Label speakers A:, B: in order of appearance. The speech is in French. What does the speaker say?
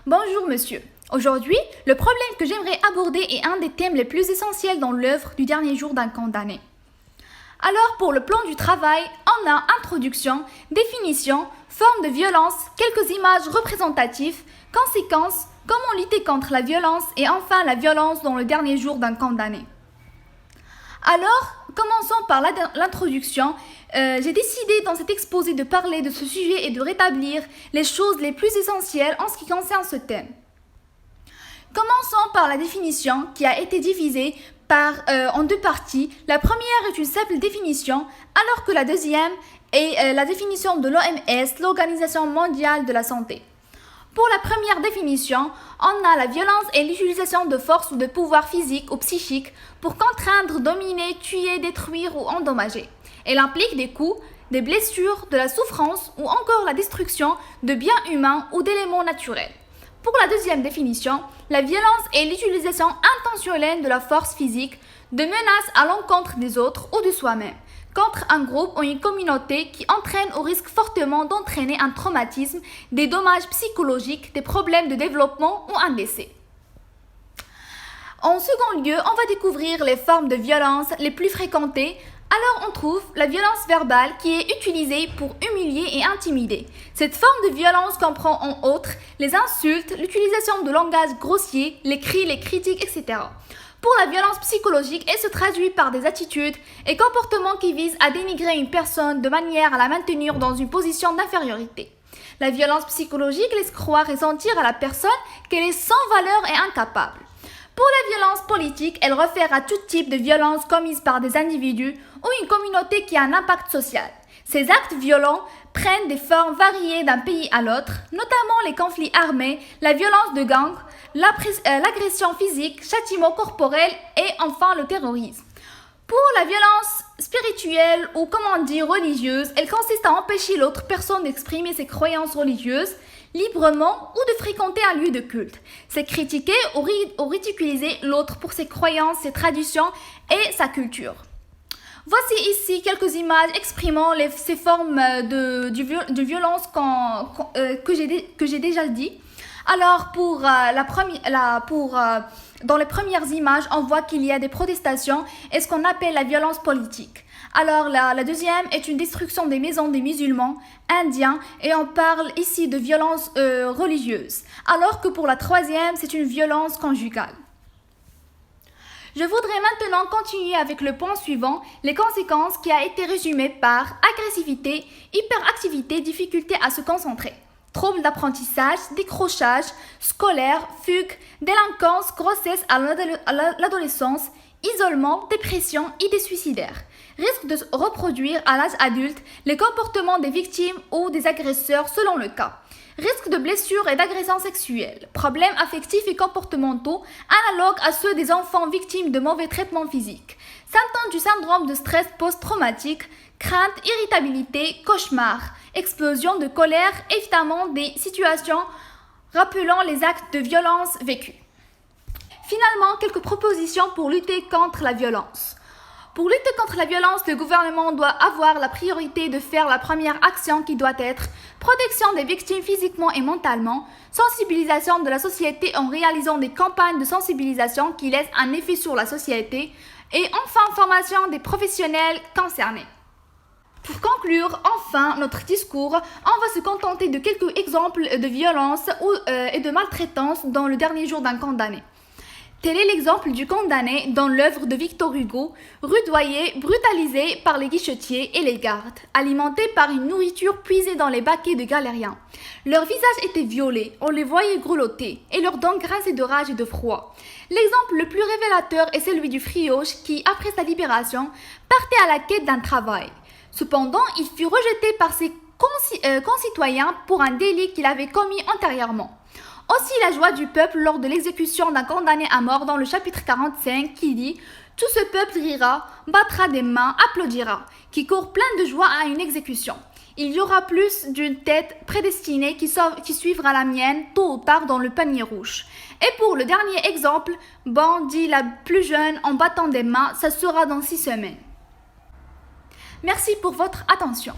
A: Bonjour monsieur. Aujourd'hui, le problème que j'aimerais aborder est un des thèmes les plus essentiels dans l'œuvre du dernier jour d'un condamné. Alors pour le plan du travail, on a introduction, définition, forme de violence, quelques images représentatives, conséquences, comment lutter contre la violence et enfin la violence dans le dernier jour d'un condamné. Alors, commençons par l'introduction. J'ai décidé dans cet exposé de parler de ce sujet et de rétablir les choses les plus essentielles en ce qui concerne ce thème. Commençons par la définition qui a été divisée en deux parties. La première est une simple définition, alors que la deuxième est la définition de l'OMS, l'Organisation mondiale de la santé. Pour la première définition, on a la violence et l'utilisation de force ou de pouvoir physique ou psychique pour contraindre, dominer, tuer, détruire ou endommager. Elle implique des coups, des blessures, de la souffrance ou encore la destruction de biens humains ou d'éléments naturels. Pour la deuxième définition, la violence est l'utilisation intentionnelle de la force physique, de menaces à l'encontre des autres ou de soi-même, contre un groupe ou une communauté qui entraîne au risque fortement d'entraîner un traumatisme, des dommages psychologiques, des problèmes de développement ou un décès. En second lieu, on va découvrir les formes de violence les plus fréquentées. Alors on trouve la violence verbale qui est utilisée pour humilier et intimider. Cette forme de violence comprend en outre les insultes, l'utilisation de langage grossier, les cris, les critiques, etc. Pour la violence psychologique, elle se traduit par des attitudes et comportements qui visent à dénigrer une personne de manière à la maintenir dans une position d'infériorité. La violence psychologique laisse croire et sentir à la personne qu'elle est sans valeur et incapable. Pour la violence politique, elle réfère à tout type de violence commise par des individus ou une communauté qui a un impact social. Ces actes violents prennent des formes variées d'un pays à l'autre, notamment les conflits armés, la violence de gang, l'agression physique, châtiment corporel et enfin le terrorisme. Pour la violence spirituelle ou religieuse, elle consiste à empêcher l'autre personne d'exprimer ses croyances religieuses librement ou de fréquenter un lieu de culte. C'est critiquer ou ridiculiser l'autre pour ses croyances, ses traditions et sa culture. Voici ici quelques images exprimant ces formes de violence que j'ai déjà dit. Alors dans les premières images, on voit qu'il y a des protestations et ce qu'on appelle la violence politique. Alors la deuxième est une destruction des maisons des musulmans indiens et on parle ici de violence religieuse. Alors que pour la troisième, c'est une violence conjugale. Je voudrais maintenant continuer avec le point suivant, les conséquences qui a été résumé par agressivité, hyperactivité, difficulté à se concentrer, troubles d'apprentissage, décrochage, scolaire, fugue, délinquance, grossesse à l'adolescence, isolement, dépression, idées suicidaires, risque de se reproduire à l'âge adulte, les comportements des victimes ou des agresseurs selon le cas. Risque de blessures et d'agressions sexuelles, problèmes affectifs et comportementaux analogues à ceux des enfants victimes de mauvais traitements physiques, symptômes du syndrome de stress post-traumatique, crainte, irritabilité, cauchemar, explosion de colère, évidemment des situations rappelant les actes de violence vécus. Finalement, quelques propositions pour lutter contre la violence. Pour lutter contre la violence, le gouvernement doit avoir la priorité de faire la première action qui doit être protection des victimes physiquement et mentalement, sensibilisation de la société en réalisant des campagnes de sensibilisation qui laissent un effet sur la société et enfin formation des professionnels concernés. Pour conclure enfin notre discours, on va se contenter de quelques exemples de violence et de maltraitance dans le dernier jour d'un condamné. Tel est l'exemple du condamné dans l'œuvre de Victor Hugo, rudoyé, brutalisé par les guichetiers et les gardes, alimenté par une nourriture puisée dans les baquets de galériens. Leurs visages étaient violets, on les voyait grelotter, et leurs dents grinçaient de rage et de froid. L'exemple le plus révélateur est celui du Frioche qui, après sa libération, partait à la quête d'un travail. Cependant, il fut rejeté par ses concitoyens pour un délit qu'il avait commis antérieurement. Aussi la joie du peuple lors de l'exécution d'un condamné à mort dans le chapitre 45 qui dit « Tout ce peuple rira, battra des mains, applaudira, qui court plein de joie à une exécution. Il y aura plus d'une tête prédestinée qui suivra la mienne tôt ou tard dans le panier rouge. » Et pour le dernier exemple, « Bon, dit la plus jeune en battant des mains, ça sera dans 6 semaines. » Merci pour votre attention.